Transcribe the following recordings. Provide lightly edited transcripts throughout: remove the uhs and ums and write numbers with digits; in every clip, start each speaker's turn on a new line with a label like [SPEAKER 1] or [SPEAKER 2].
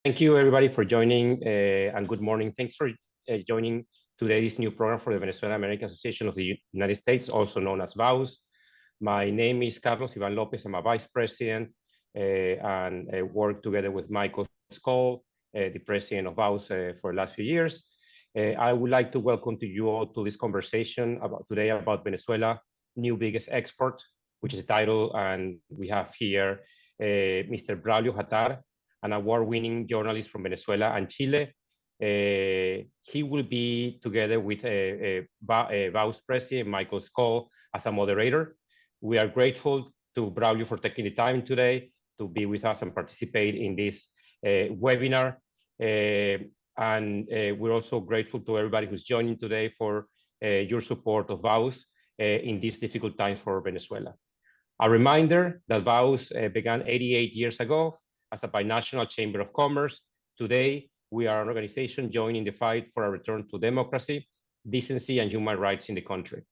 [SPEAKER 1] Thank you, everybody, for joining, and good morning. Thanks for joining today's new program for the Venezuela American Association of the United States, also known as VAUS. My name is Carlos Ivan Lopez. I'm a vice president and work together with Michael Skoll, the president of VAUS for the last few years. I would like to welcome to you all to this conversation today about Venezuela, new biggest export, which is the title, and we have here Mr. Braulio Hattar, an award-winning journalist from Venezuela and Chile. He will be together with VAUS president, Michael Skoll, as a moderator. We are grateful to Braulio for taking the time today to be with us and participate in this webinar. And we're also grateful to everybody who's joining today for your support of VAUS in these difficult times for Venezuela. A reminder that VAUS began 88 years ago as a binational chamber of commerce. Today, we are an organization joining the fight for a return to democracy, decency, and human rights in the country.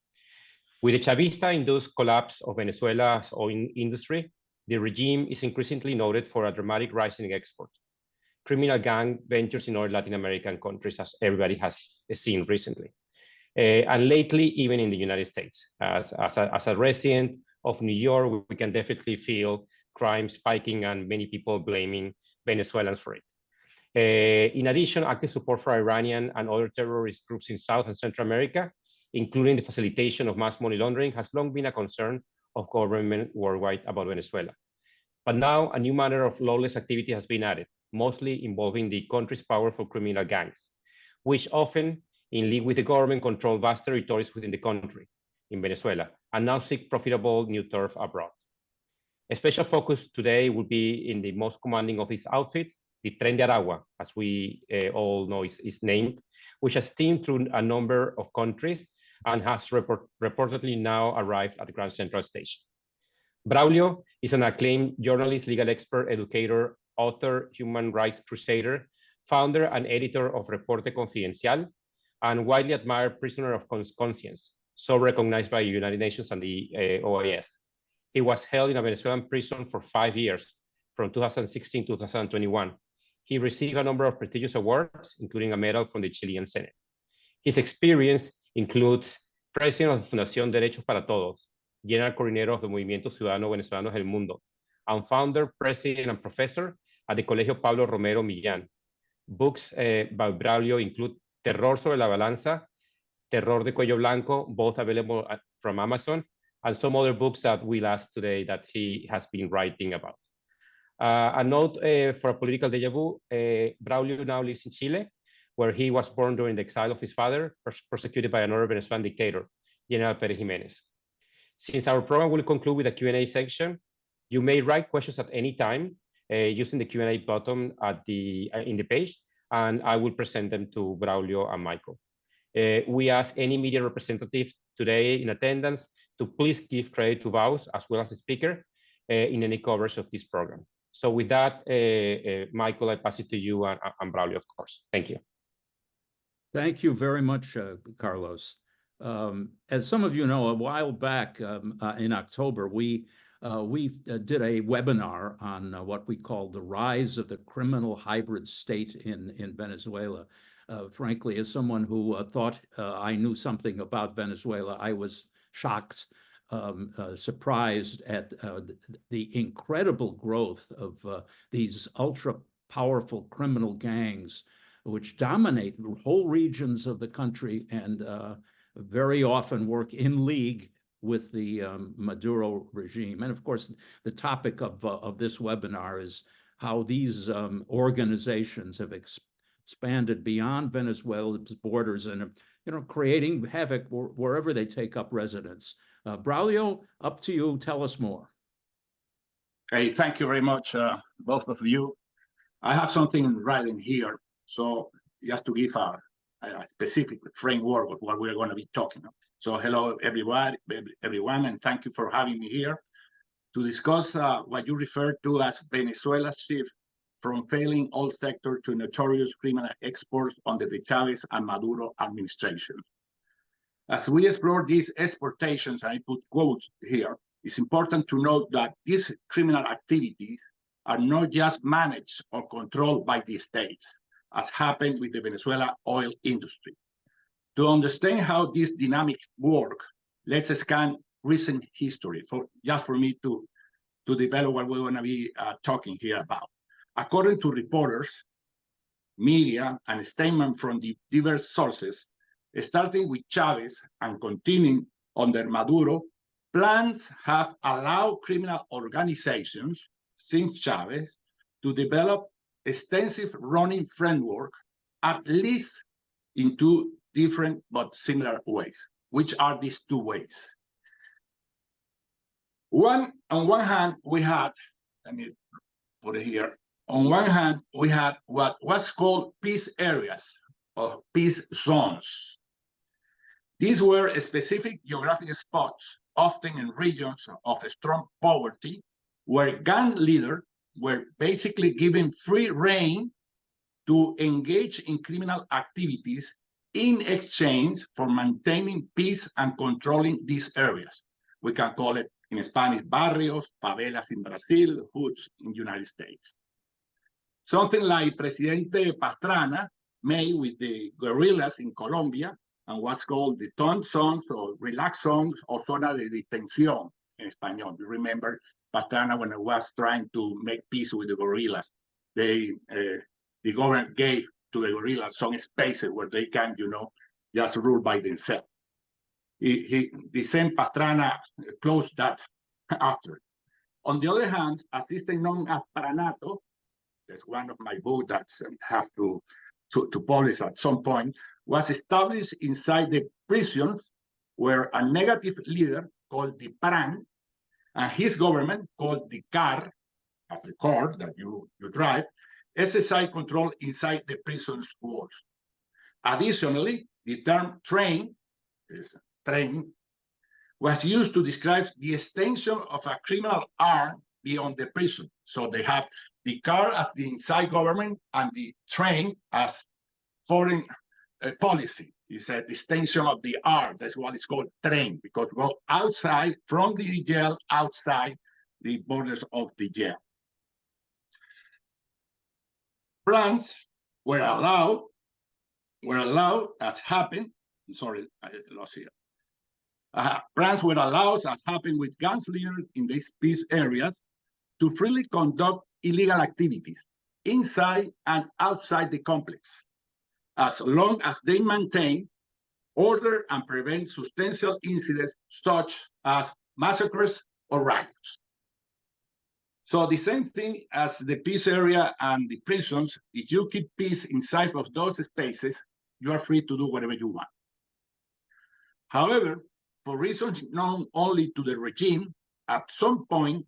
[SPEAKER 1] With the Chavista-induced collapse of Venezuela's oil industry, the regime is increasingly noted for a dramatic rise in exports. Criminal gang ventures in other Latin American countries, as everybody has seen recently. And lately, even in the United States. As a resident of New York, we can definitely feel crime spiking and many people blaming Venezuelans for it. In addition, active support for Iranian and other terrorist groups in South and Central America, including the facilitation of mass money laundering, has long been a concern of government worldwide about Venezuela. But now a new manner of lawless activity has been added, mostly involving the country's powerful criminal gangs, which often in league with the government control vast territories within the country, in Venezuela, and now seek profitable new turf abroad. A special focus today will be in the most commanding of these outfits, the Tren de Aragua, as we all know is named, which has steamed through a number of countries and has reportedly now arrived at the Grand Central Station. Braulio is an acclaimed journalist, legal expert, educator, author, human rights crusader, founder and editor of Reporte Confidencial, and widely admired prisoner of conscience, so recognized by the United Nations and the OAS. He was held in a Venezuelan prison for 5 years, from 2016 to 2021. He received a number of prestigious awards, including a medal from the Chilean Senate. His experience includes president of the Fundación Derechos para Todos, general coordinator of the Movimiento Ciudadano Venezolanos del Mundo, and founder, president, and professor at the Colegio Pablo Romero Millán. Books by Braulio include Terror sobre la Balanza, Terror de Cuello Blanco, both available from Amazon, and some other books that we'll ask today that he has been writing about. A note for a political deja vu, Braulio now lives in Chile, where he was born during the exile of his father, persecuted by another Venezuelan dictator, General Pérez Jiménez. Since our program will conclude with a Q&A section, you may write questions at any time using the Q&A button at in the page, and I will present them to Braulio and Michael. We ask any media representative today in attendance to please give credit to VAUS as well as the speaker in any coverage of this program. So with that, Michael, I pass it to you and Braulio, of course. Thank you.
[SPEAKER 2] Thank you very much, Carlos. As some of you know, a while back in October, we did a webinar on what we called the rise of the criminal hybrid state in Venezuela. Frankly, as someone who thought I knew something about Venezuela, I was shocked, surprised at the incredible growth of these ultra-powerful criminal gangs, which dominate whole regions of the country and very often work in league with the Maduro regime. And of course, the topic of this webinar is how these organizations have expanded beyond Venezuela's borders and creating havoc wherever they take up residence. Braulio, up to you. Tell us more.
[SPEAKER 3] Hey, thank you very much, both of you. I have something writing here, so just to give a specific framework of what we're going to be talking about. So hello, everyone, and thank you for having me here to discuss what you refer to as Venezuela's shift from failing oil sector to notorious criminal exports under the Chavez and Maduro administration. As we explore these exportations, I put quotes here, it's important to note that these criminal activities are not just managed or controlled by the states, as happened with the Venezuela oil industry. To understand how these dynamics work, let's scan recent history just for me to develop what we're going to be talking here about. According to reporters, media, and statements from the diverse sources, starting with Chavez and continuing under Maduro, plans have allowed criminal organizations since Chavez to develop extensive running framework, at least in two different but similar ways. Which are these two ways? On one hand, we had, let me put it here. On one hand, we had what was called peace areas or peace zones. These were specific geographic spots, often in regions of strong poverty, where gang leaders were basically given free rein to engage in criminal activities in exchange for maintaining peace and controlling these areas. We can call it in Spanish barrios, favelas in Brazil, hoods in the United States. Something like Presidente Pastrana made with the guerrillas in Colombia and what's called the tone zones or relax zones or zona de distensión in Spanish. You remember Pastrana when it was trying to make peace with the guerrillas. The government gave to the guerrillas some spaces where they can, just rule by themselves. The same Pastrana closed that after. On the other hand, a system known as Paranato, that's one of my books that have to publish at some point, was established inside the prisons where a negative leader called the PRAN and his government called the CAR, as the car that you drive, exercise control inside the prison's walls. Additionally, the term train was used to describe the extension of a criminal arm beyond the prison. So they have the car as the inside government and the train as foreign policy. It's a distinction of the arm. That's what it's called train, because we go outside from the jail, outside the borders of the jail. Plans were allowed as happened. Sorry, I lost here. Plans were allowed, as happened with gang leaders in these peace areas, to freely conduct illegal activities inside and outside the complex, as long as they maintain order and prevent substantial incidents such as massacres or riots. So the same thing as the peace area and the prisons, if you keep peace inside of those spaces, you are free to do whatever you want. However, for reasons known only to the regime, at some point,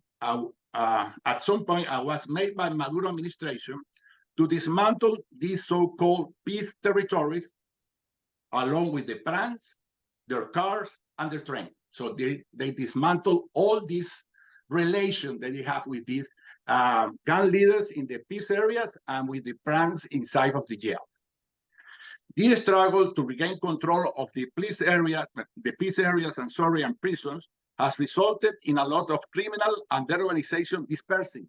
[SPEAKER 3] was made by Maduro administration to dismantle these so-called peace territories, along with the plants, their cars, and their train. So they dismantle all these relations that they have with these gang leaders in the peace areas and with the plants inside of the jails. This struggle to regain control of the peace areas and prisons has resulted in a lot of criminal and their organization dispersing,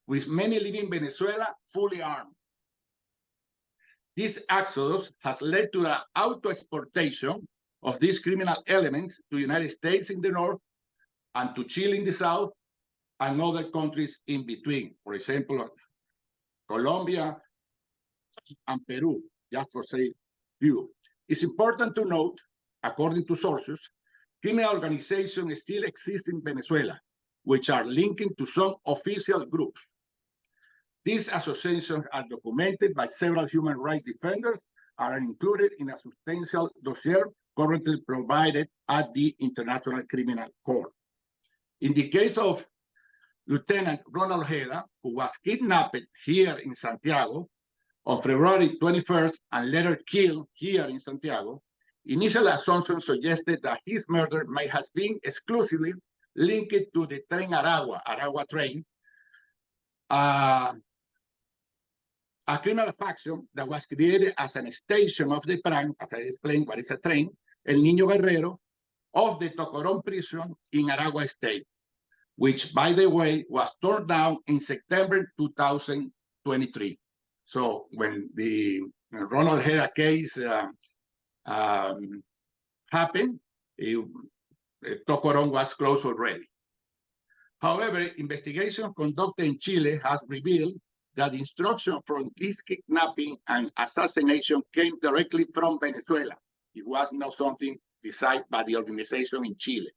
[SPEAKER 3] with many leaving Venezuela fully armed. This exodus has led to the auto-exportation of these criminal elements to the United States in the north and to Chile in the south and other countries in between. For example, Colombia and Peru, just for say few. It's important to note, according to sources, criminal organizations still exist in Venezuela, which are linking to some official groups. These associations are documented by several human rights defenders and are included in a substantial dossier currently provided at the International Criminal Court. In the case of Lieutenant Ronald Ojeda, who was kidnapped here in Santiago on February 21st and later killed here in Santiago, initial assumptions suggested that his murder may have been exclusively linked to the Tren Aragua train, a criminal faction that was created as an extension of the PRAN, as I explained what is a train, El Niño Guerrero, of the Tocorón prison in Aragua State. which, by the way, was torn down in September 2023. So when the Ronald Ojeda case happened, Tocorón was closed already. However, investigation conducted in Chile has revealed that the instruction from this kidnapping and assassination came directly from Venezuela. It was not something decided by the organization in Chile.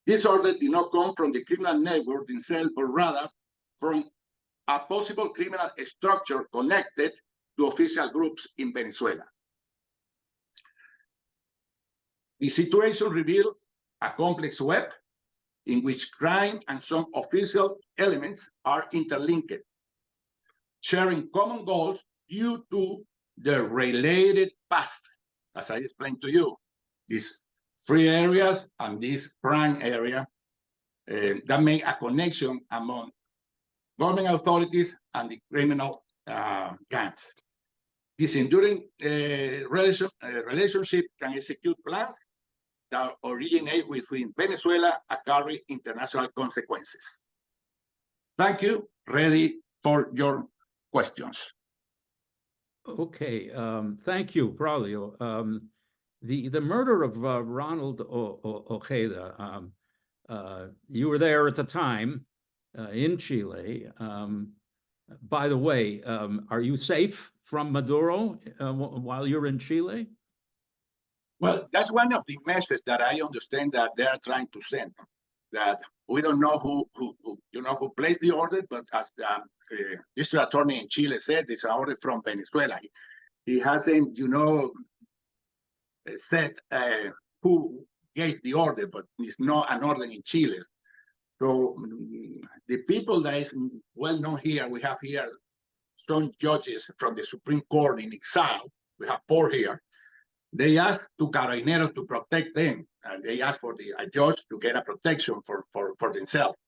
[SPEAKER 3] This order did not come from the criminal network themselves, but rather from a possible criminal structure connected to official groups in Venezuela. The situation reveals a complex web in which crime and some official elements are interlinked, sharing common goals due to their related past, as I explained to you. These free areas and this crime area that make a connection among government authorities and the criminal gangs. This enduring relationship can execute plans that originate within Venezuela and carry international consequences. Thank you. Ready for your questions.
[SPEAKER 2] Okay, thank you, Braulio. The murder of Ronald Ojeda, you were there at the time in Chile. By the way, are you safe from Maduro while you're in Chile?
[SPEAKER 3] Well, that's one of the messages that I understand that they are trying to send. That we don't know who placed the order, but as the district attorney in Chile said, it's an order from Venezuela. He hasn't, said who gave the order, but it's not an order in Chile. So the people that is well known here, we have here some judges from the Supreme Court in exile. We have 4 here. They asked to Carabineros to protect them, and they asked for a judge to get a protection for themselves.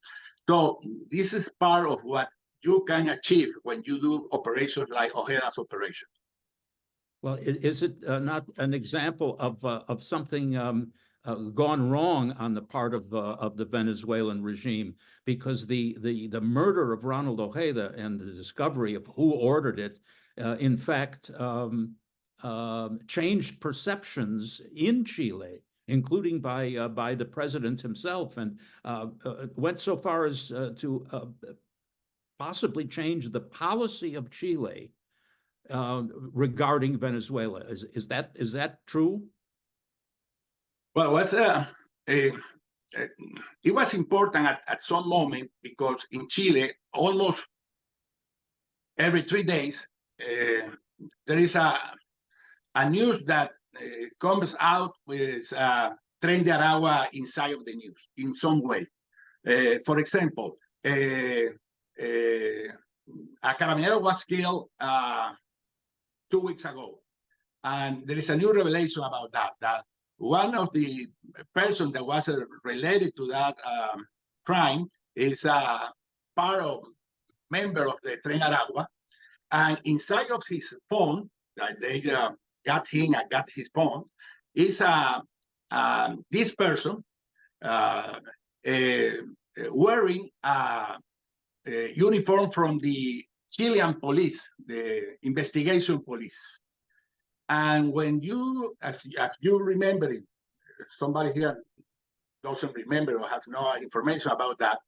[SPEAKER 3] So this is part of what you can achieve when you do operations like Ojeda's operation.
[SPEAKER 2] Well, is it not an example of something gone wrong on the part of the Venezuelan regime? Because the murder of Ronald Ojeda and the discovery of who ordered it, in fact, changed perceptions in Chile, including by the president himself, and went so far as to possibly change the policy of Chile regarding Venezuela. Is that true?
[SPEAKER 3] Well, it was important at some moment, because in Chile, almost every 3 days, there is a news that comes out with Tren de Aragua inside of the news in some way. For example, a carabinero was killed 2 weeks ago, and there is a new revelation about that one of the persons that was related to that crime is a member of the Tren Aragua, and inside of his phone that they got him and got his phone is this person wearing a uniform from the Chilean police, the investigation police. And when you, as you remember it, somebody here doesn't remember or has no information about that,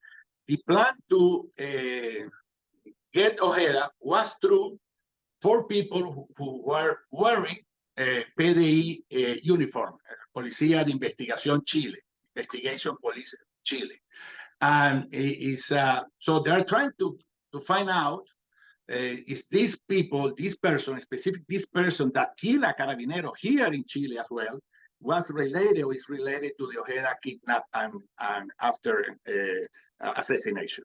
[SPEAKER 3] the plan to get Ojeda was through 4 people who were wearing PDI uniform, Policía de Investigación Chile, Investigation Police Chile. And so they're trying to find out is this person that killed a carabinero here in Chile as well, was related or is related to the Ojeda kidnap and after assassination.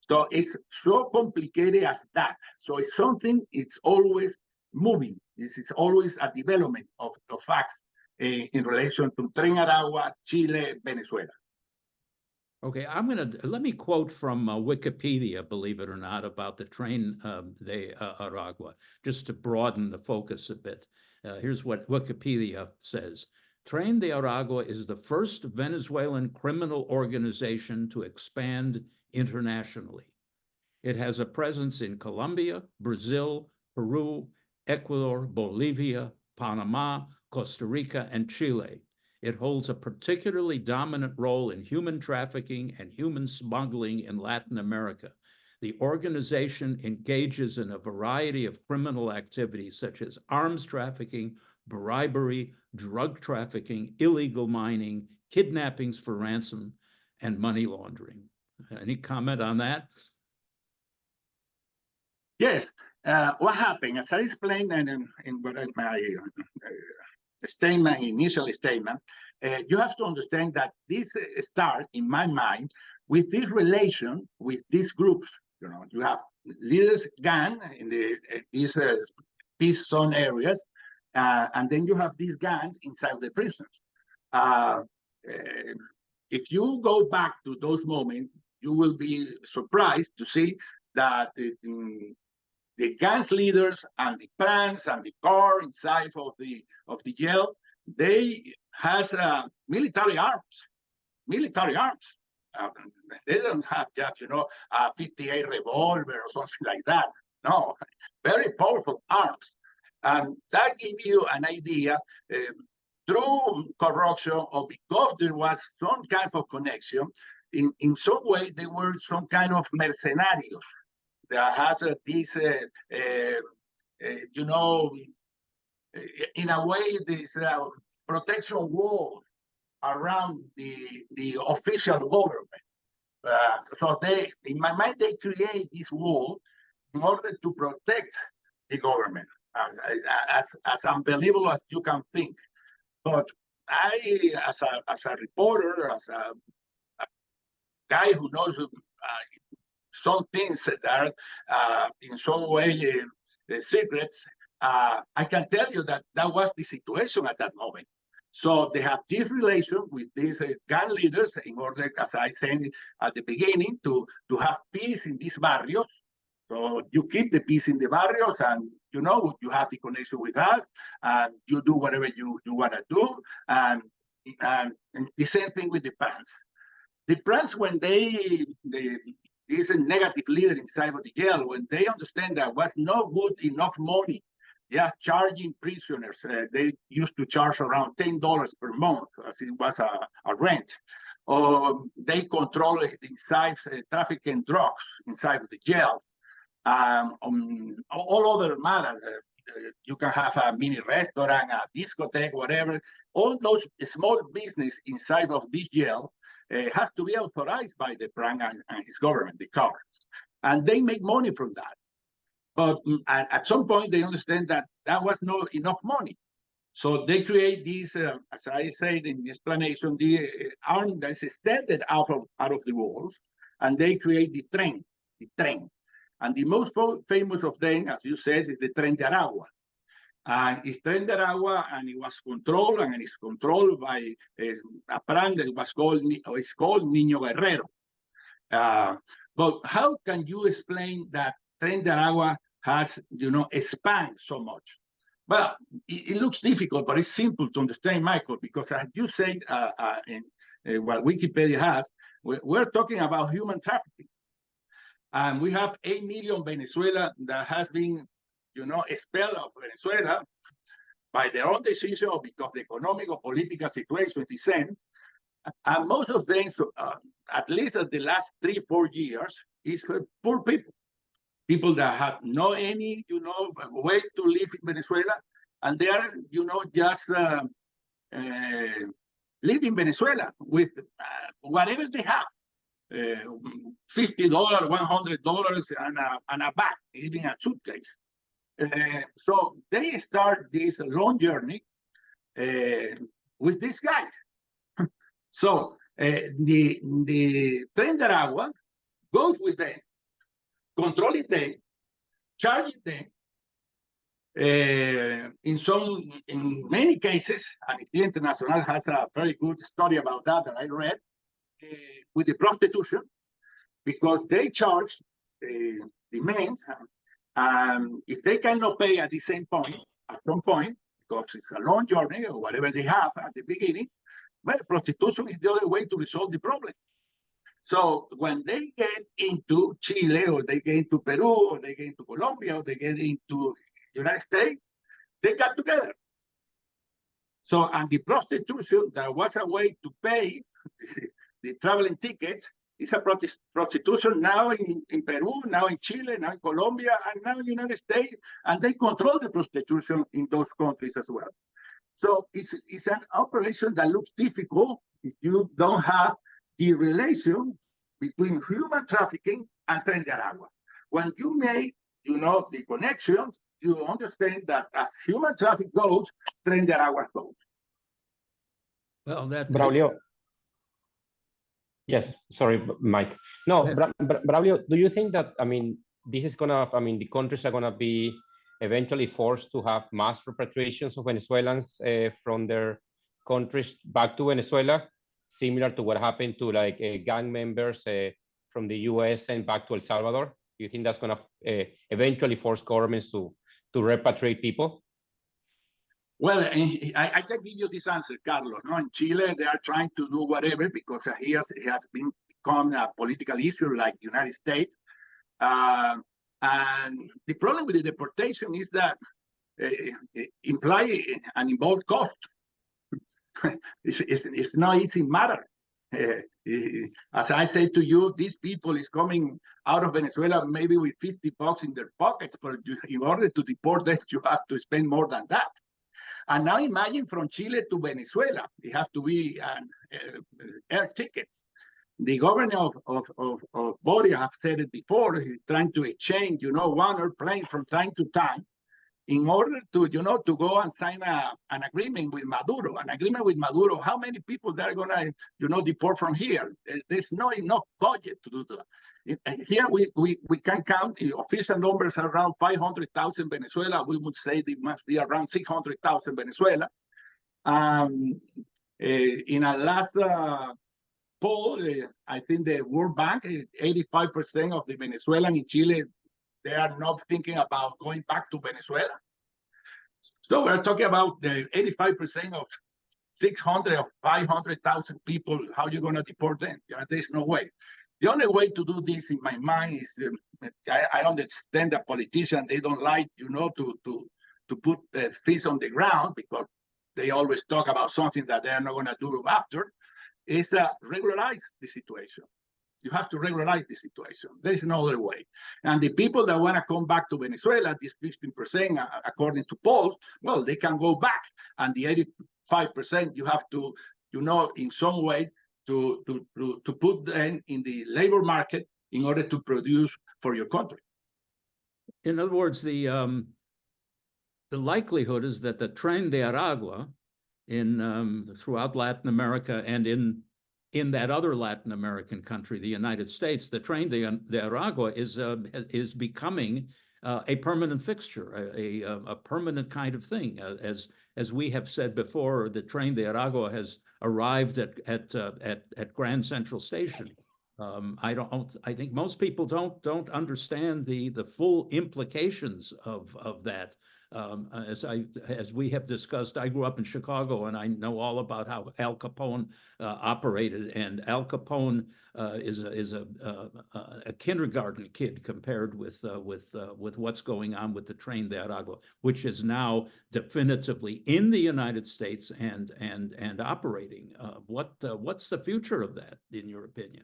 [SPEAKER 3] So it's so complicated as that. So it's something, it's always moving. This is always a development of facts in relation to Tren Aragua, Chile, Venezuela.
[SPEAKER 2] Okay, let me quote from Wikipedia, believe it or not, about the Tren de Aragua, just to broaden the focus a bit. Here's what Wikipedia says. Tren de Aragua is the first Venezuelan criminal organization to expand internationally. It has a presence in Colombia, Brazil, Peru, Ecuador, Bolivia, Panama, Costa Rica, and Chile. It holds a particularly dominant role in human trafficking and human smuggling in Latin America. The organization engages in a variety of criminal activities such as arms trafficking, bribery, drug trafficking, illegal mining, kidnappings for ransom, and money laundering. Any comment on that?
[SPEAKER 3] Yes. What happened, as I explained in my initial statement, you have to understand that this starts, in my mind, with this relation with these groups. You know, you have leaders gang in these peace zone areas, and then you have these gangs inside the prisons. If you go back to those moments, you will be surprised to see that the gangs leaders and the plants and the car inside of the jail, they has military arms. They don't have just, a 58 revolver or something like that. No, very powerful arms. And that gives you an idea through corruption or because there was some kind of connection, in some way there were some kind of mercenarios that has this, in a way, this protection wall around the official government. So they, in my mind, they create this wall in order to protect the government, as unbelievable as you can think. But I, as a reporter, as a guy who knows some things that are in some way secrets, I can tell you that that was the situation at that moment. So they have this relation with these gang leaders in order, as I said at the beginning, to have peace in these barrios. So you keep the peace in the barrios, and you have the connection with us, and you do whatever you want to do, and the same thing with the plants. The plants, when this negative leader inside of the jail, when they understand that was not good enough money, just charging prisoners, they used to charge around $10 per month, as it was a rent. They control inside trafficking drugs inside of the jails. All other matters. You can have a mini restaurant, a discotheque, whatever. All those small business inside of this jail have to be authorized by the Pran and his government, the car. And they make money from that. But at some point, they understand that that was not enough money. So they create this, as I said in the explanation, the arm that's extended out of the walls, and they create the tren. And the most famous of them, as you said, is the Tren de Aragua. It's Tren de Aragua, and it was controlled, and it's controlled by a plan that was called Niño Guerrero. But how can you explain that Tren de Aragua has, expanded so much? Well, it looks difficult, but it's simple to understand, Michael, because as you said in what Wikipedia has, we're talking about human trafficking. And we have 8 million Venezuela that has been, expelled of Venezuela by their own decision or because the economic or political situation is the same. And most of them, at least at the last 3-4 years, is poor people. People that have no any, way to live in Venezuela, and they are, just live in Venezuela with whatever they have. $50, $100, and a bag, even a suitcase. So they start this long journey with these guys. So the Tren de Aragua goes with them, controlling them, charging them. In many cases, and the International has a very good story about that I read, with the prostitution, because they charge the men, and if they cannot pay at some point, because it's a long journey or whatever they have at the beginning. But prostitution is the other way to resolve the problem. So when they get into Chile, or they get into Peru, or they get into Colombia, or they get into United States, they got together. So, and the prostitution, that was a way to pay the traveling tickets, is a prostitution now in Peru, now in Chile, now in Colombia, and now in the United States, and they control the prostitution in those countries as well. So it's an operation that looks difficult if you don't have the relation between human trafficking and Tren de Aragua. When you make, the connections, you understand that as human traffic goes, Tren de Aragua goes.
[SPEAKER 2] Well, that
[SPEAKER 1] Braulio. Yes, sorry, Mike. No, Braulio, do you think that, this is the countries are gonna be eventually forced to have mass repatriations of Venezuelans from their countries back to Venezuela, similar to what happened to gang members from the US and back to El Salvador? Do you think that's gonna eventually force governments to repatriate people?
[SPEAKER 3] Well, I can give you this answer, Carlos. No, in Chile, they are trying to do whatever because it has become a political issue like the United States. And the problem with the deportation is that it imply an involved cost. It's not easy matter. As I say to you, these people is coming out of Venezuela maybe with $50 in their pockets, but in order to deport them, you have to spend more than that. And now imagine from Chile to Venezuela, it has to be air tickets. The governor of Boria have said it before, he's trying to exchange, one airplane from time to time in order to, to go and sign an agreement with Maduro. An agreement with Maduro, how many people they're gonna, deport from here? There's not enough budget to do that. Here we can count official numbers around 500,000 Venezuela. We would say there must be around 600,000 Venezuela. In a last poll, I think the World Bank, 85% of the Venezuelan in Chile, they are not thinking about going back to Venezuela. So we're talking about the 85% of 600 or 500,000 people. How are you going to deport them? There's no way. The only way to do this, in my mind, is I understand that politicians, they don't like, to put feet on the ground because they always talk about something that they're not going to do after. Is regularize the situation. You have to regularize the situation. There is no other way. And the people that want to come back to Venezuela, this 15%, according to polls, well, they can go back. And the 85%, you have to, in some way, to put them in the labor market in order to produce for your country.
[SPEAKER 2] In other words, the likelihood is that the Tren de Aragua throughout Latin America and in that other Latin American country, the United States, the Tren de Aragua is becoming a permanent fixture, a permanent kind of thing. As we have said before, the Tren de Aragua has arrived at Grand Central Station. I think most people don't understand the full implications of that. As we have discussed, I grew up in Chicago, and I know all about how Al Capone operated. And Al Capone is a kindergarten kid compared with what's going on with the Tren de Aragua, which is now definitively in the United States and operating. What's the future of that, in your opinion?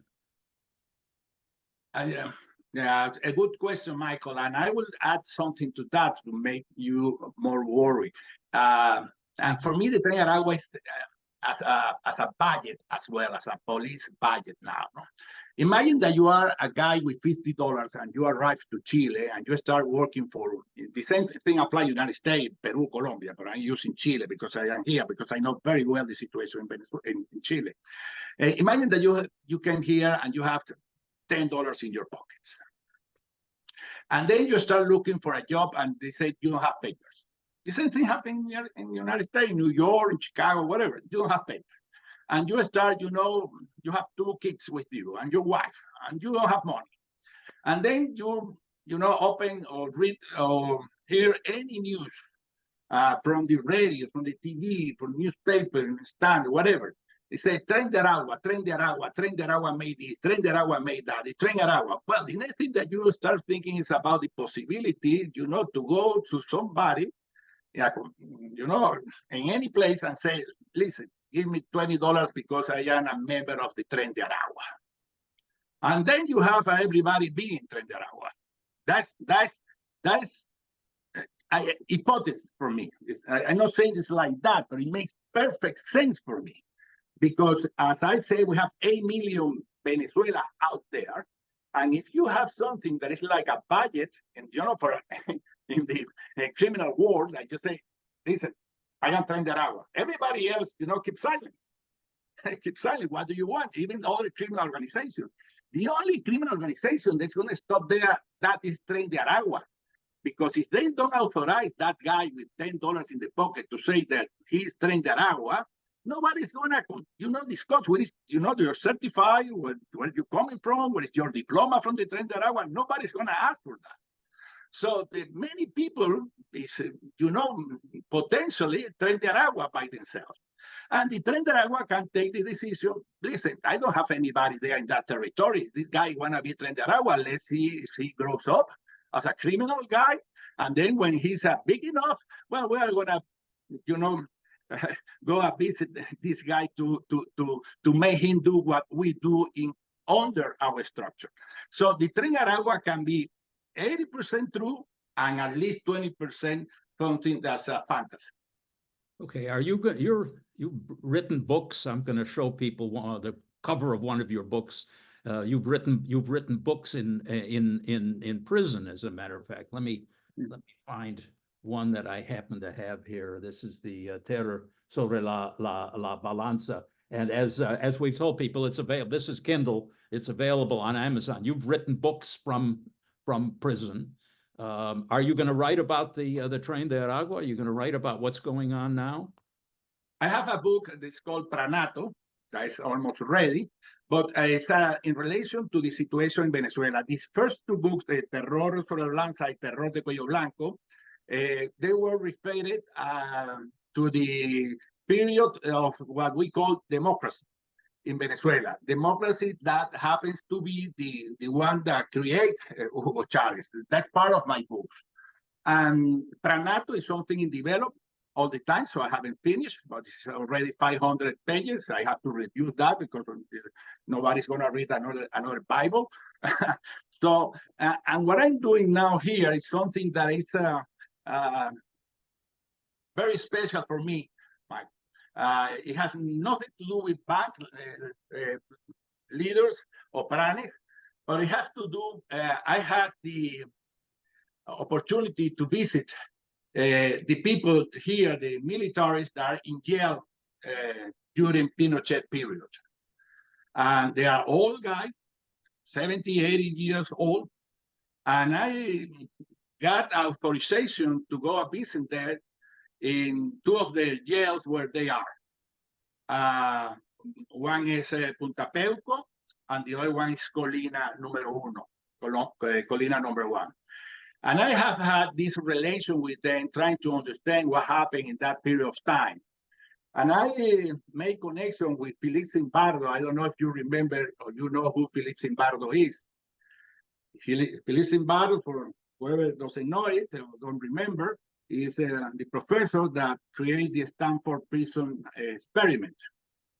[SPEAKER 3] Yeah, a good question, Michael. And I will add something to that to make you more worried. And for me, the Tren de Aragua is as a budget as well as a police budget now. Imagine that you are a guy with $50 and you arrive to Chile and you start working for the same thing apply United States, Peru, Colombia, but I'm using Chile because I am here because I know very well the situation in Chile. Imagine that you came here and you have $10 in your pockets. And then you start looking for a job and they say you don't have papers. The same thing happened in the United States, New York, in Chicago, whatever. You don't have papers. And you start, you have 2 kids with you and your wife, and you don't have money. And then you open or read or hear any news from the radio, from the TV, from newspaper, stand, whatever. They say, Tren de Aragua, Tren de Aragua, Tren de Aragua made this, Tren de Aragua made that, the Tren de Aragua. Well, the next thing that you start thinking is about the possibility, to go to somebody, in any place and say, listen, give me $20 because I am a member of the Tren de Aragua. And then you have everybody being Tren de Aragua. That's a hypothesis for me. I'm not saying it's like that, but it makes perfect sense for me. Because as I say, we have 8 million Venezuela out there. And if you have something that is like a budget, and for in the criminal world, I just say, listen, I am Tren de Aragua. Everybody else, keep silence. Keep silent. What do you want? Even other criminal organizations. The only criminal organization that's going to stop there, that is Tren de Aragua. Because if they don't authorize that guy with $10 in the pocket to say that he's Tren de Aragua, nobody's going to, discuss what is, you're certified, where you're coming from, what is your diploma from the Tren de Aragua. Nobody's going to ask for that. So many people is, potentially Tren de Aragua by themselves. And the Tren de Aragua can take the decision, listen, I don't have anybody there in that territory. This guy want to be Tren de Aragua. Let's see if he grows up as a criminal guy. And then when he's big enough, well, we are going to, go and visit this guy to make him do what we do under our structure. So the Tren de Aragua can be 80% true and at least 20% something that's a fantasy.
[SPEAKER 2] Okay, are you good? You've written books. I'm going to show people the cover of one of your books. You've written books in prison, as a matter of fact. Let me find one that I happen to have here. This is the Terror sobre la Balanza. And as we've told people, it's available. This is Kindle. It's available on Amazon. You've written books from prison. Are you going to write about the Tren de Aragua? Are you going to write about what's going on now?
[SPEAKER 3] I have a book that's called Pranato. That's almost ready. But it's in relation to the situation in Venezuela. These first two books, the Terror sobre la Balanza y Terror de Cuello Blanco, they were referred to the period of what we call democracy in Venezuela. Democracy that happens to be the one that creates Hugo Chavez. That's part of my books. And Pranato is something in development all the time, so I haven't finished, but it's already 500 pages. I have to reduce that because nobody's going to read another Bible. So, and what I'm doing now here is something that is very special for me, Mike. It has nothing to do with bank leaders or planes, but it has to do, I had the opportunity to visit the people here, the militaries that are in jail during Pinochet period. And they are old guys, 70, 80 years old. And I got authorization to go and visit there in two of the jails where they are. One is Punta Peuco, and the other one is Colina número uno, Colina number one. And I have had this relation with them, trying to understand what happened in that period of time. And I made connection with Felipe Zimbardo. I don't know if you remember or you know who Felipe Zimbardo is. Felipe Zimbardo, for whoever doesn't know it or don't remember, is the professor that created the Stanford prison experiment.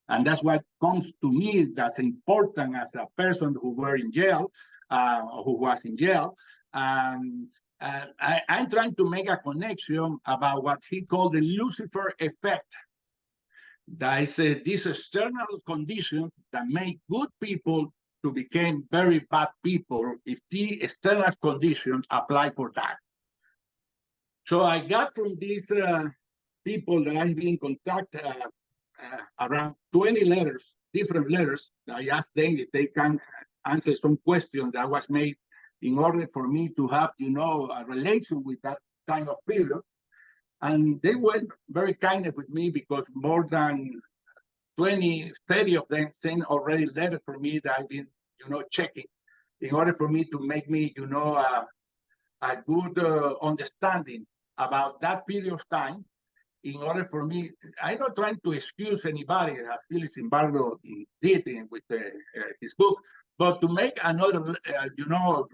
[SPEAKER 3] And that's what comes to me that's important as a person who were in jail, who was in jail. I'm trying to make a connection about what he called the Lucifer effect. That is these external conditions that make good people to become very bad people if the external conditions apply for that. So I got from these people that I've been in contact around 20 letters, different letters. I asked them if they can answer some questions that was made in order for me to have, a relation with that kind of period. And they were very kind with me because more than 20, 30 of them sent already letters for me that I've been, checking in order for me to make me, a good understanding about that period of time in order for me. I'm not trying to excuse anybody, as Felix Zimbardo did with his book, but to make another,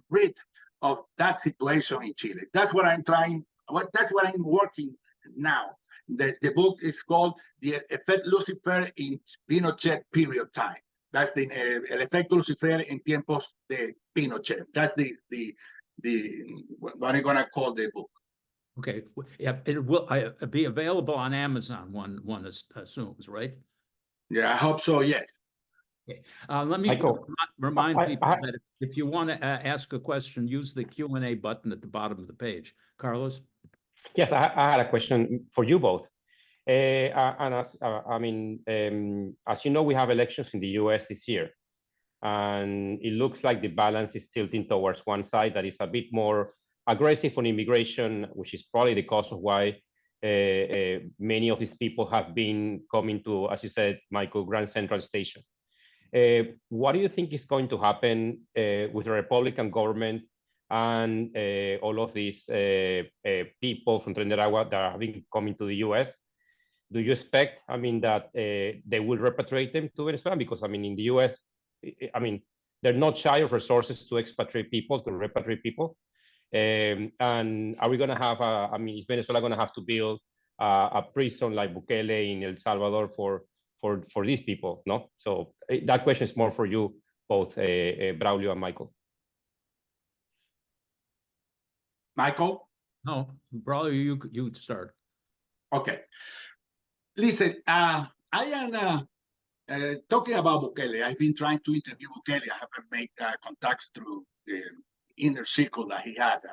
[SPEAKER 3] read of that situation in Chile. That's what I'm trying. That's what I'm working now. The book is called "The Effect Lucifer in Pinochet Period Time." That's the El Efecto Lucifer en Tiempos de Pinochet. That's the what I'm gonna call the book.
[SPEAKER 2] Okay, yeah, it will be available on Amazon. One assumes, right?
[SPEAKER 3] Yeah, I hope so. Yes.
[SPEAKER 2] Okay. Let me
[SPEAKER 1] Michael,
[SPEAKER 2] remind people that if you want to ask a question, use the Q&A button at the bottom of the page. Carlos?
[SPEAKER 1] Yes, I had a question for you both. And as you know, we have elections in the US this year, and it looks like the balance is tilting towards one side that is a bit more aggressive on immigration, which is probably the cause of why many of these people have been coming to, as you said, Michael, Grand Central Station. What do you think is going to happen with the Republican government and all of these people from Trinidad that have been coming to the US? Do you expect, that they will repatriate them to Venezuela? Because, in the US, they're not shy of resources to expatriate people, to repatriate people. And are we going to have, is Venezuela going to have to build a prison like Bukele in El Salvador for these people? No. So that question is more for you, both Braulio and Michael.
[SPEAKER 3] Michael?
[SPEAKER 2] No, Braulio, you start.
[SPEAKER 3] Okay. Listen, I am talking about Bukele. I've been trying to interview Bukele. I haven't made contacts through the inner circle that he has.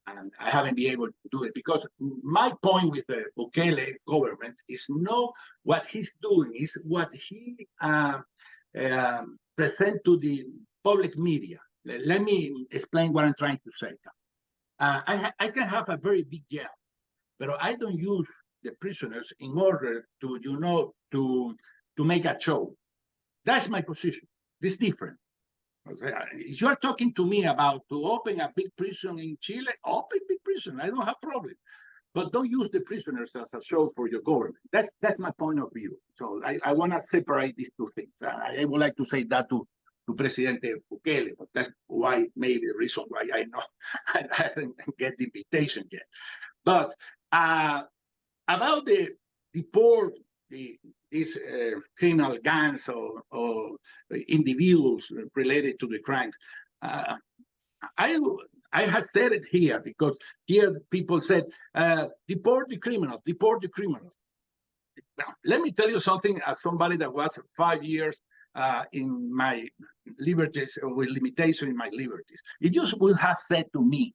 [SPEAKER 3] And I haven't been able to do it because my point with the Bukele government is not what he's doing, is what he present to the public media. Let me explain what I'm trying to say. I can have a very big jail, but I don't use the prisoners in order to, to make a show. That's my position. It's different. If you're talking to me about to open a big prison in Chile, open big prison. I don't have problem. But don't use the prisoners as a show for your government. That's my point of view. So I want to separate these two things. I would like to say that to Presidente Bukele, but that's why maybe the reason why I hasn't get the invitation yet. But about the deport these criminal gangs or individuals related to the crimes, I have said it here because here people said, deport the criminals, deport the criminals. Now, let me tell you something as somebody that was 5 years in my liberties, with limitation in my liberties. If you would have said to me,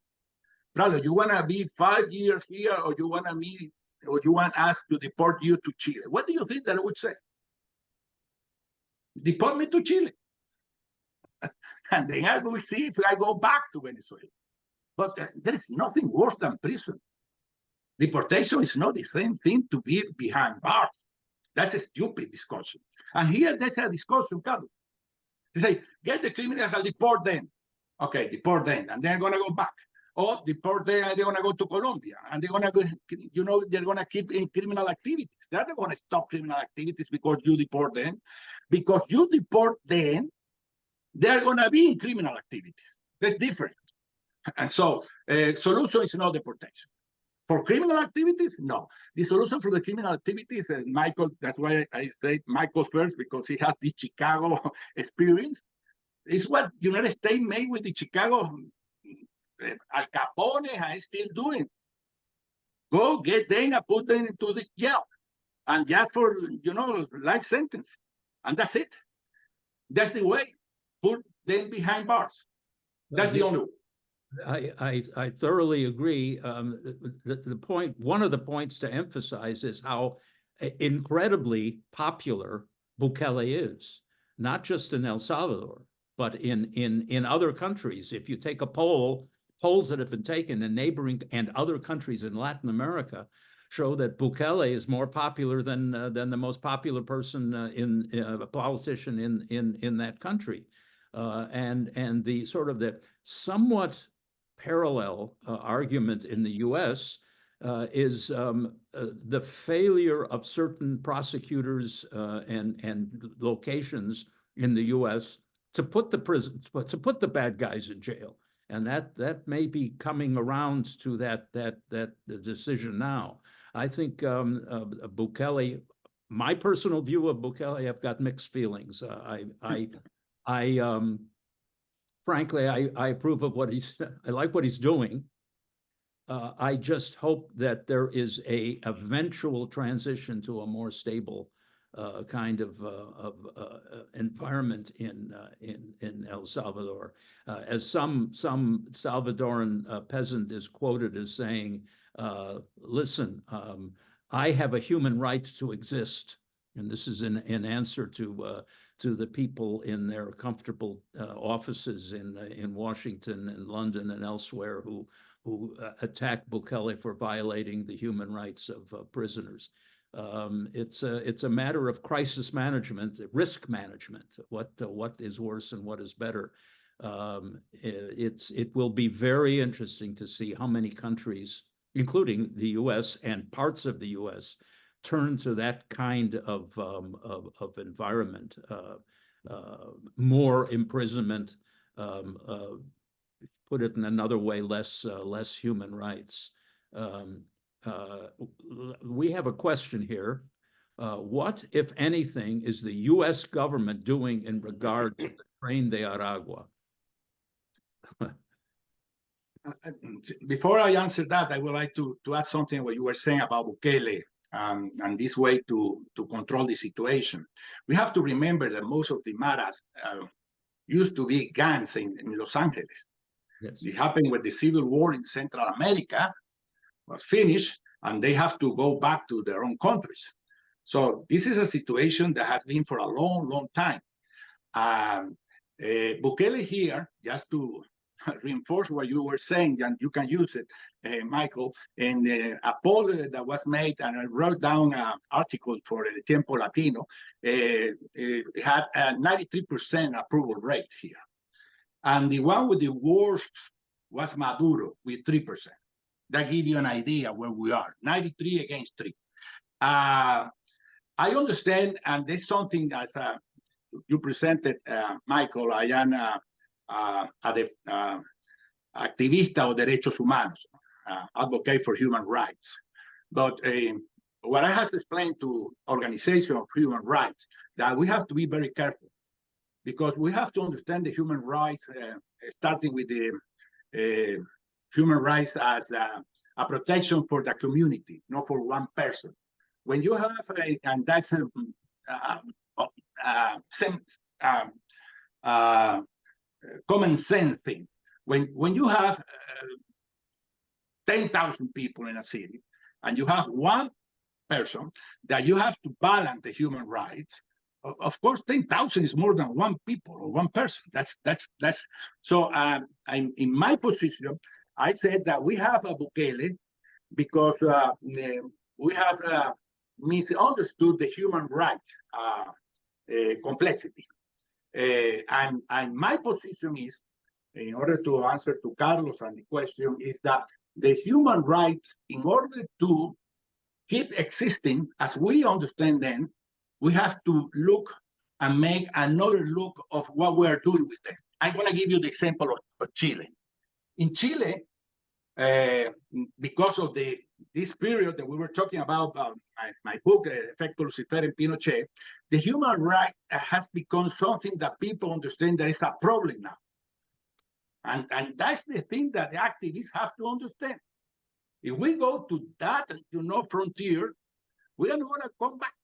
[SPEAKER 3] brother, you want to be 5 years here or you want us to deport you to Chile? What do you think that I would say? Deport me to Chile. And then I will see if I go back to Venezuela. But there is nothing worse than prison. Deportation is not the same thing to be behind bars. That's a stupid discussion. And here there's a discussion, Carlos. They say, get the criminals and deport them. Okay, deport them, and they're going to go back. Or deport them, and they're going to go to Colombia, and they're going to go, they're going to keep in criminal activities. They're not going to stop criminal activities because you deport them. Because you deport them, they're going to be in criminal activities. That's different. And so, solution is not deportation. For criminal activities, no. The solution for the criminal activities, Michael, that's why I say Michael first, because he has the Chicago experience, is what the United States made with the Chicago. Al Capone is still doing. Go get them and put them into the jail. And just for, life sentence. And that's it. That's the way. Put them behind bars. That's the only way.
[SPEAKER 2] I thoroughly agree. The point, one of the points to emphasize is how incredibly popular Bukele is, not just in El Salvador, but in other countries. If you take a poll, polls that have been taken in neighboring and other countries in Latin America show that Bukele is more popular than the most popular person a politician in that country, and the sort of the somewhat parallel argument in the U.S. Is the failure of certain prosecutors and locations in the U.S. to put the bad guys in jail, and that may be coming around to that decision now. I think Bukele. My personal view of Bukele, I've got mixed feelings. Frankly, I approve of what I like what he's doing. I just hope that there is a eventual transition to a more stable kind of environment in El Salvador. As some Salvadoran peasant is quoted as saying, listen, I have a human right to exist. And this is in answer to the people in their comfortable offices in Washington and London and elsewhere who attack Bukele for violating the human rights of prisoners. It's a matter of crisis management, risk management. What is worse and what is better? It will be very interesting to see how many countries, including the U.S. and parts of the U.S., turn to that kind of environment, more imprisonment. Put it in another way, less human rights. We have a question here. What, if anything, is the U.S. government doing in regard to the Tren de Aragua?
[SPEAKER 3] Before I answer that, I would like to add something what you were saying about Bukele and this way to control the situation. We have to remember that most of the maras used to be gangs in Los Angeles. Yes. It happened when the Civil War in Central America was finished, and they have to go back to their own countries. So this is a situation that has been for a long, long time. Bukele here, just to reinforce what you were saying, and you can use it, Michael, in a poll that was made, and I wrote down an article for the Tiempo Latino, it had a 93% approval rate here. And the one with the worst was Maduro with 3%. That gives you an idea where we are, 93 against 3. I understand, and there's something that you presented, Michael. I am activista o derechos humanos, advocate for human rights. But what I have to explain to organization of human rights, that we have to be very careful, because we have to understand the human rights, starting with the human rights as a protection for the community, not for one person. When you have, and that's common sense thing. When you have 10,000 people in a city, and you have one person that you have to balance the human rights, of course, 10,000 is more than one people or one person. That's so. I'm in my position. I said that we have a Bukele because we have misunderstood the human rights complexity. And my position is, in order to answer to Carlos and the question, is that the human rights, in order to keep existing as we understand them, we have to look and make another look of what we are doing with them. I'm going to give you the example of Chile. In Chile, because of this period that we were talking about, my book, Efecto Lucifer en Pinochet, the human right has become something that people understand there is a problem now. And that's the thing that the activists have to understand. If we go to that, frontier, we are not going to come back.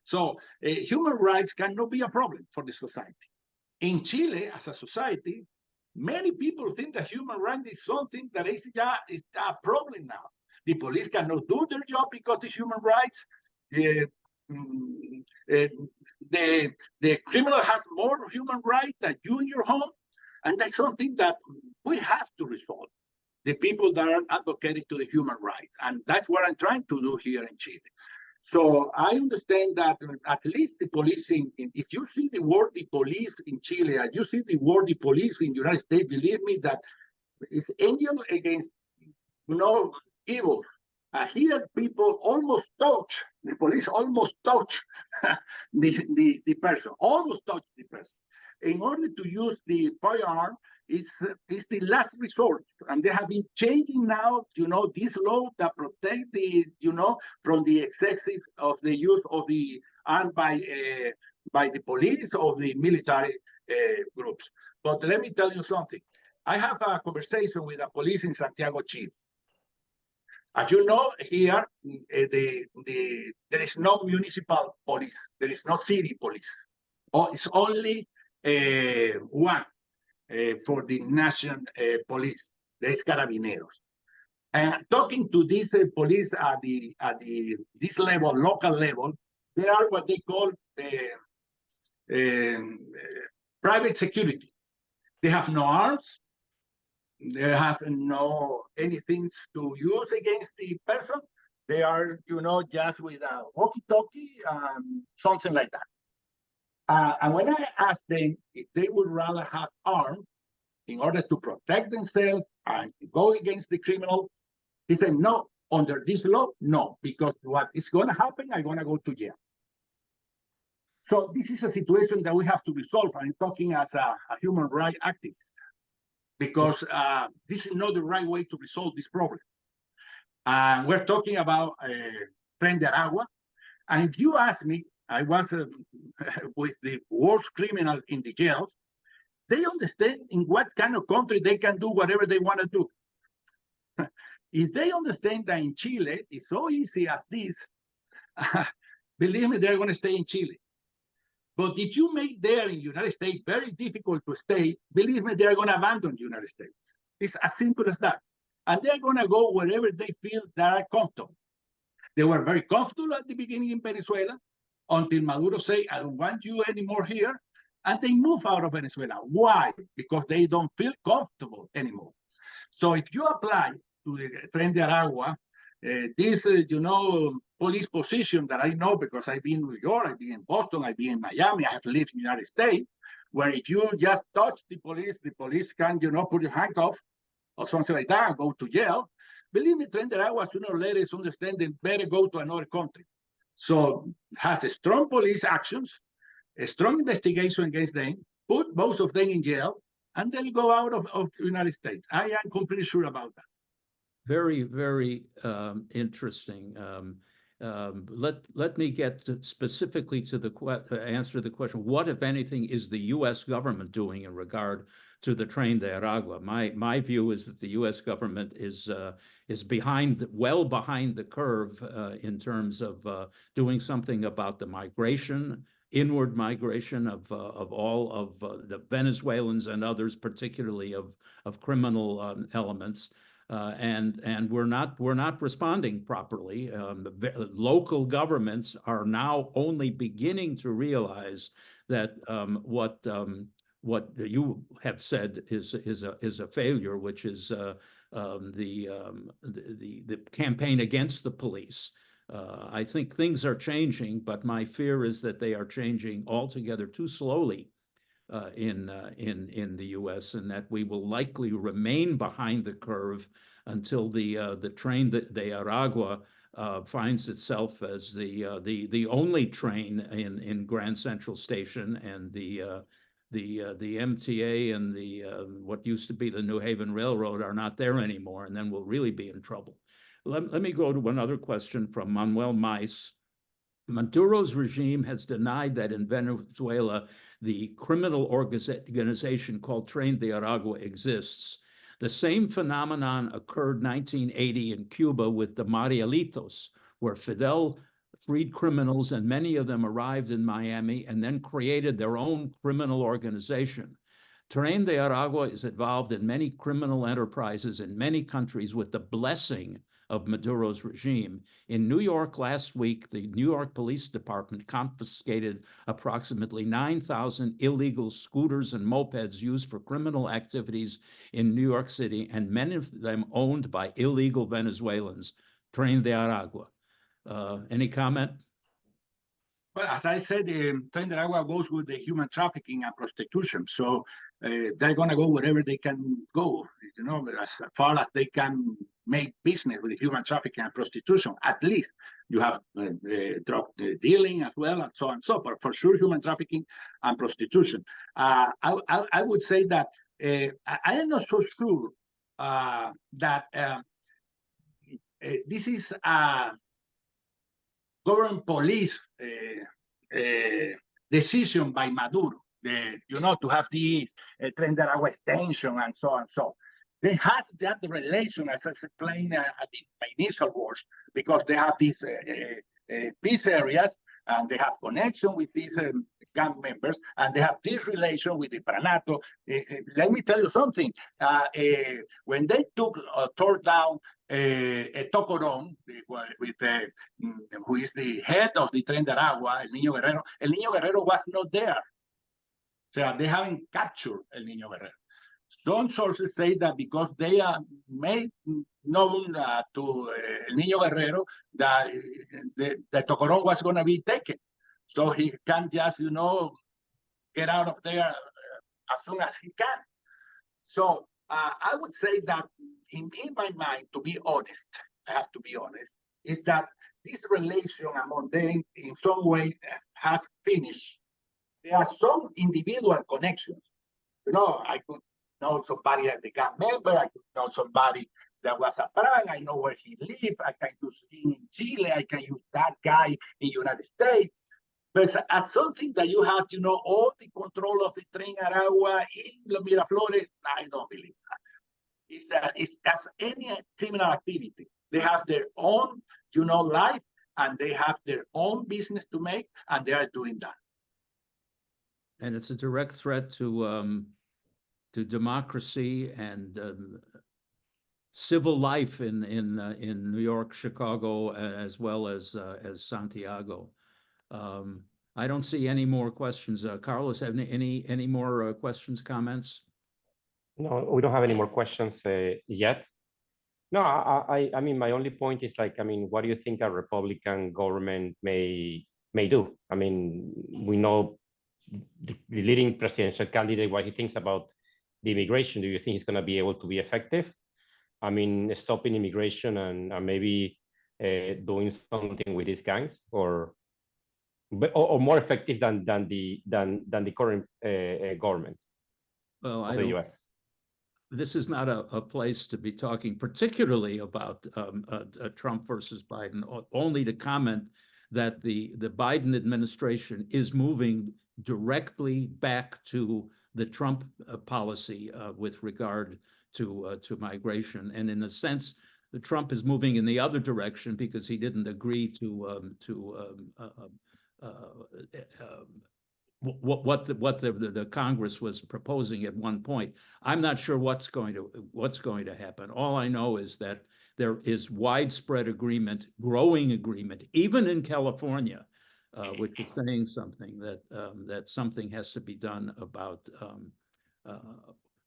[SPEAKER 3] So human rights cannot be a problem for the society. In Chile, as a society, many people think that human rights is something that is a problem now. The police cannot do their job because of human rights. The criminal has more human rights than you in your home. And that's something that we have to resolve. The people that are advocating to the human rights. And that's what I'm trying to do here in Chile. So I understand that at least the policing, if you see the word the police in Chile, and you see the word the police in the United States, believe me that It's angel against, evil. Here, people almost touch, the police almost touch the person, almost touch the person. In order to use the firearm, is the last resort, and they have been changing now, this law that protect the, from the excessive of the use of the arm by the police or the military groups. But let me tell you something. I have a conversation with a police in Santiago, Chile. As you know, here there is no municipal police. There is no city police. It's only one for the national police. There's carabineros. And talking to this police at this level, local level, they are what they call private security. They have no arms. They have no anything to use against the person. They are, just with a walkie-talkie, something like that. And when I asked them if they would rather have arms in order to protect themselves and go against the criminal, he said, no, under this law, no, because what is going to happen, I'm going to go to jail. So this is a situation that we have to resolve. I'm talking as a human rights activist, because this is not the right way to resolve this problem. We're talking about Tren de Aragua. And if you ask me, I was with the worst criminals in the jails. They understand in what kind of country they can do whatever they want to do. If they understand that in Chile, it's so easy as this, believe me, they're going to stay in Chile. But if you make there in the United States very difficult to stay, believe me, they're going to abandon the United States. It's as simple as that. And they're going to go wherever they feel they are comfortable. They were very comfortable at the beginning in Venezuela until Maduro said, I don't want you anymore here. And they move out of Venezuela. Why? Because they don't feel comfortable anymore. So if you apply to the Tren de Aragua, this, police position that I know because I've been in New York, I've been in Boston, I've been in Miami, I have lived in the United States, where if you just touch the police can, put your handcuff or something like that and go to jail. Believe me, Tren de Aragua, sooner or later, is understanding better go to another country. So has a strong police actions, a strong investigation against them, put both of them in jail, and then go out of the United States. I am completely sure about that.
[SPEAKER 2] Very, very interesting. Let me get specifically to the answer to the question: what, if anything, is the U.S. government doing in regard to the Tren de Aragua? My view is that the U.S. government is well behind the curve in terms of doing something about the migration, inward migration of all of the Venezuelans and others, particularly of criminal elements. And we're not responding properly. Local governments are now only beginning to realize that what you have said is a failure, which is the campaign against the police. I think things are changing, but my fear is that they are changing altogether too slowly in the U.S., and that we will likely remain behind the curve until the Tren de Aragua finds itself as the only train in Grand Central Station, and the MTA and what used to be the New Haven Railroad are not there anymore, and then we'll really be in trouble. Let me go to another question from Manuel Mais. Maduro's regime has denied that in Venezuela the criminal organization called Tren de Aragua exists. The same phenomenon occurred 1980 in Cuba with the Marielitos, where Fidel freed criminals, and many of them arrived in Miami and then created their own criminal organization. Tren de Aragua is involved in many criminal enterprises in many countries with the blessing of Maduro's regime. In New York last week, the New York Police Department confiscated approximately 9,000 illegal scooters and mopeds used for criminal activities in New York City, and many of them owned by illegal Venezuelans. Tren de Aragua. Any comment?
[SPEAKER 3] Well, as I said, Tren de Aragua goes with the human trafficking and prostitution. So they're going to go wherever they can go, you know, as far as they can make business with human trafficking and prostitution. At least you have drug dealing as well, and so on and so forth. For sure, human trafficking and prostitution. I would say that I am not so sure that this is a government police decision by Maduro. You know, to have this Tren de Aragua extension and so on. So they have that relation, as I explained at my initial words, because they have these peace areas and they have connection with these gang members, and they have this relation with the Pranato. Let me tell you something. When they tore down Tocorón, with who is the head of the Tren de Aragua, El Niño Guerrero was not there. So they haven't captured El Niño Guerrero. Some sources say that because they made known to El Niño Guerrero that the Tocorón was going to be taken. So he can just, you know, get out of there as soon as he can. So I would say that in my mind, to be honest, I have to be honest, is that this relation among them in some way has finished. There are some individual connections. You know, I could know somebody as the gang member. I could know somebody that was a prank. I know where he lived. I can use him in Chile. I can use that guy in the United States. But as something that you have, you know, all the control of the Tren Aragua in Los Miraflores, I don't believe that. It's as any criminal activity. They have their own, you know, life, and they have their own business to make, and they are doing that.
[SPEAKER 2] And it's a direct threat to democracy and civil life in New York, Chicago, as well as Santiago. I don't see any more questions. Carlos, have any more questions, comments?
[SPEAKER 1] No, we don't have any more questions yet. No, I mean, my only point is like, I mean, what do you think a Republican government may do? I mean, we know the leading presidential candidate, what he thinks about the immigration. Do you think he's going to be able to be effective? I mean, stopping immigration and maybe doing something with these gangs, or more effective than the current government of the U.S.
[SPEAKER 2] This is not a place to be talking particularly about Trump versus Biden, only to comment that the Biden administration is moving directly back to the Trump policy with regard to migration. And in a sense, the Trump is moving in the other direction because he didn't agree to what the Congress was proposing at one point. I'm not sure what's going to happen. All I know is that there is widespread agreement, growing agreement, even in California, which is saying something that something has to be done about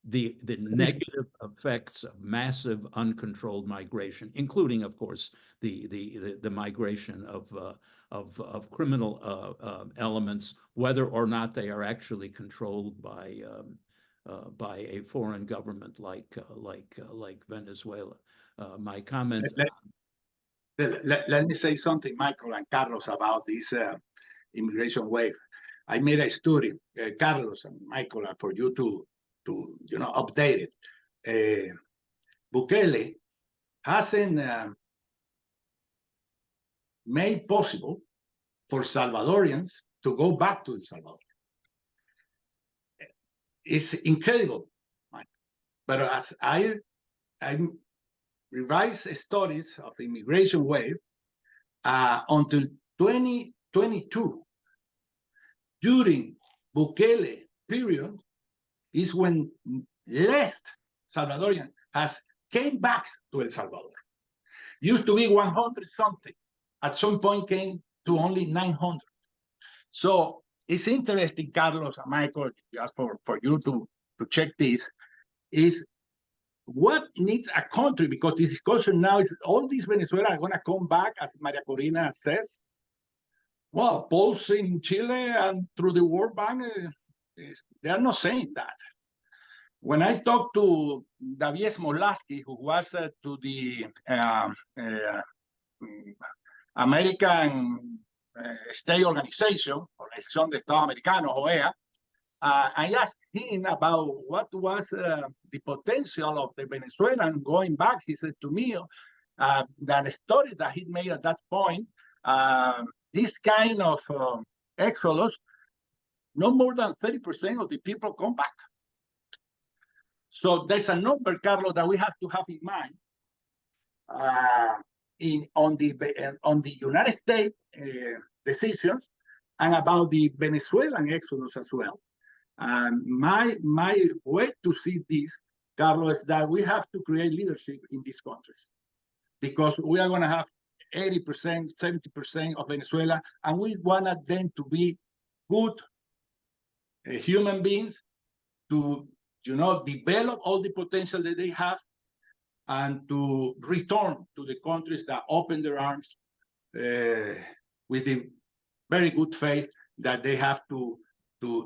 [SPEAKER 2] the negative effects of massive uncontrolled migration, including, of course, the migration of criminal elements, whether or not they are actually controlled by a foreign government like Venezuela. My comments.
[SPEAKER 3] Let me say something, Michael and Carlos, about this immigration wave. I made a study, Carlos and Michael, for you to update it. Bukele hasn't made possible for Salvadorians to go back to El Salvador. It's incredible, Mike. But as I revised studies of immigration wave until 2022, during Bukele period, is when less Salvadorian has came back to El Salvador. Used to be 100 something. At some point came to only 900. So it's interesting, Carlos and Michael, just for you to check this, is what needs a country, because the discussion now is all these Venezuela are going to come back, as Maria Corina says. Well, polls in Chile and through the World Bank, they are not saying that. When I talked to David Smolarsky, who was to the American State Organization, Organización de Estados Americanos, OEA, I asked him about what was the potential of the Venezuelan going back. He said to me that the story that he made at that point, this kind of exodus, no more than 30% of the people come back. So there's a number, Carlos, that we have to have in mind on the United States decisions and about the Venezuelan exodus as well. My way to see this, Carlos, is that we have to create leadership in these countries because we are going to have 80%, 70% of Venezuela, and we want them to be good human beings to, develop all the potential that they have and to return to the countries that open their arms with the very good faith that they have to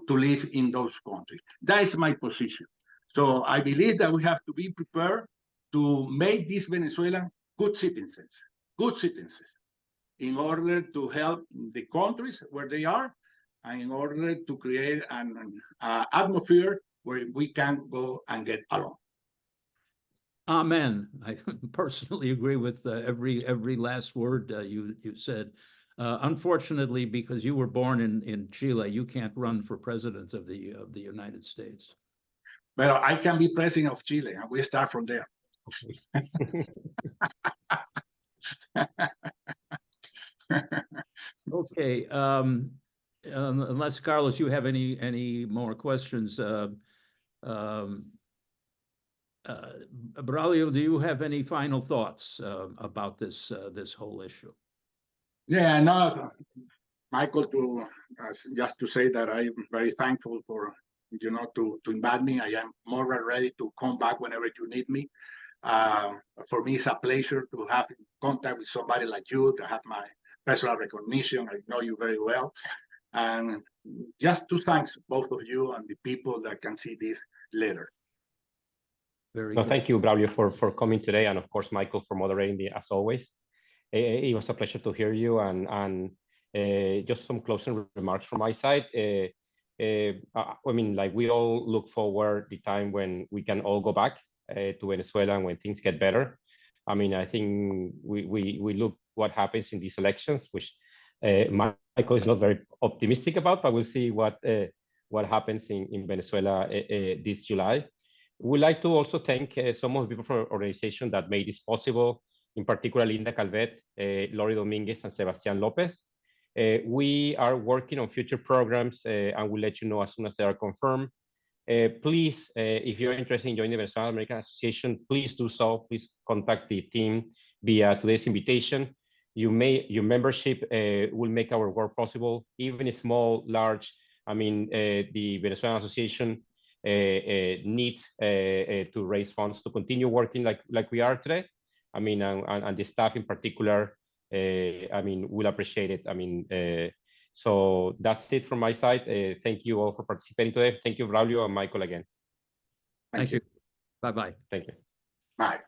[SPEAKER 3] live in those countries. That is my position. So I believe that we have to be prepared to make these Venezuelans good citizens, in order to help the countries where they are and in order to create an atmosphere where we can go and get along.
[SPEAKER 2] Amen. I personally agree with every last word you said. Unfortunately, because you were born in Chile, you can't run for president of the United States.
[SPEAKER 3] Well, I can be president of Chile, and we start from there.
[SPEAKER 2] Okay. Unless Carlos, you have any more questions? Braulio, do you have any final thoughts about this whole issue?
[SPEAKER 3] Yeah, no, Michael, just to say that I'm very thankful for, to invite me. I am more than ready to come back whenever you need me. For me, it's a pleasure to have contact with somebody like you, to have my personal recognition. I know you very well. And just to thank both of you and the people that can see this later.
[SPEAKER 2] Very
[SPEAKER 1] No,
[SPEAKER 2] good.
[SPEAKER 1] thank you, Braulio, for coming today, and of course, Michael, for moderating as always. It was a pleasure to hear you, and just some closing remarks from my side. I mean, like, we all look forward the time when we can all go back to Venezuela and when things get better. I mean, I think we look what happens in these elections, which Michael is not very optimistic about, but we'll see what happens in Venezuela this July. We'd like to also thank some of the people from our organization that made this possible, in particular, Linda Calvet, Lori Dominguez, and Sebastian Lopez. We are working on future programs, and we'll let you know as soon as they are confirmed. Please, if you're interested in joining the Venezuelan American Association, please do so. Please contact the team via today's invitation. Your membership will make our work possible, even if small, large. I mean, the Venezuelan Association needs to raise funds to continue working like we are today. I mean, and the staff in particular, I mean, will appreciate it. I mean, so that's it from my side. Thank you all for participating today. Thank you, Braulio and Michael, again.
[SPEAKER 2] Thank you. Bye-bye.
[SPEAKER 1] Thank you.
[SPEAKER 3] Bye.